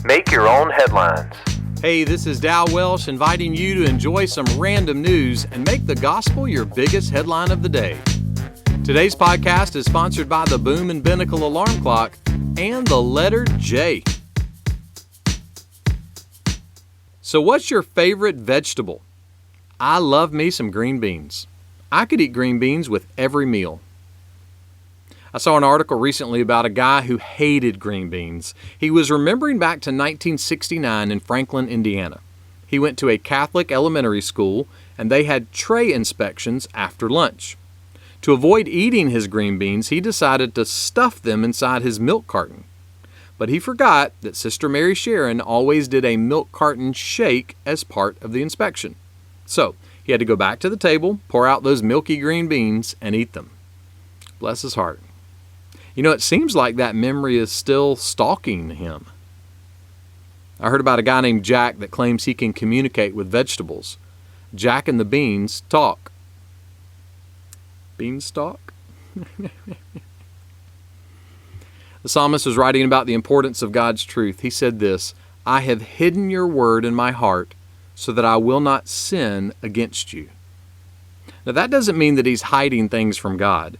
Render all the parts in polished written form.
Make your own headlines. Hey, this is Dow Welsh inviting you to enjoy some random news and make the gospel your biggest headline of the day. Today's podcast is sponsored by the Boom and Binnacle Alarm Clock and the letter J. So what's your favorite vegetable? I love me some green beans. I could eat green beans with every meal. I saw an article recently about a guy who hated green beans. He was remembering back to 1969 in Franklin, Indiana. He went to a Catholic elementary school and they had tray inspections after lunch. To avoid eating his green beans, he decided to stuff them inside his milk carton. But he forgot that Sister Mary Sharon always did a milk carton shake as part of the inspection. So he had to go back to the table, pour out those milky green beans, and eat them. Bless his heart. You know, it seems like that memory is still stalking him. I heard about a guy named Jack that claims he can communicate with vegetables. Jack and the beans talk. Beanstalk? The psalmist was writing about the importance of God's truth. He said this, "I have hidden your word in my heart so that I will not sin against you." Now that doesn't mean that he's hiding things from God.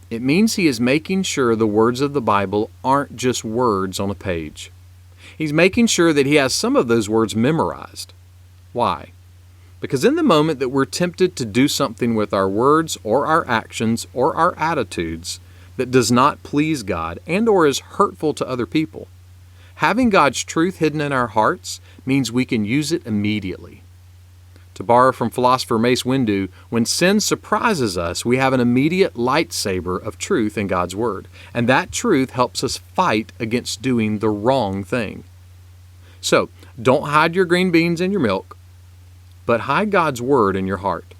It means he is making sure the words of the Bible aren't just words on a page. He's making sure that he has some of those words memorized. Why? Because in the moment that we're tempted to do something with our words or our actions or our attitudes that does not please God and or is hurtful to other people, having God's truth hidden in our hearts means we can use it immediately. To borrow from philosopher Mace Windu, when sin surprises us, we have an immediate lightsaber of truth in God's Word. And that truth helps us fight against doing the wrong thing. So, don't hide your green beans in your milk, but hide God's Word in your heart.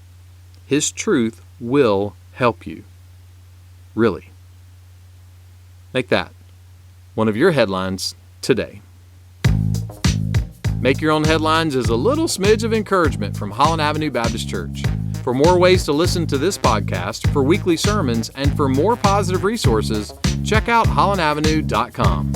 His truth will help you. Really. Make that one of your headlines today. Make Your Own Headlines is a little smidge of encouragement from Holland Avenue Baptist Church. For more ways to listen to this podcast, for weekly sermons, and for more positive resources, check out hollandavenue.com.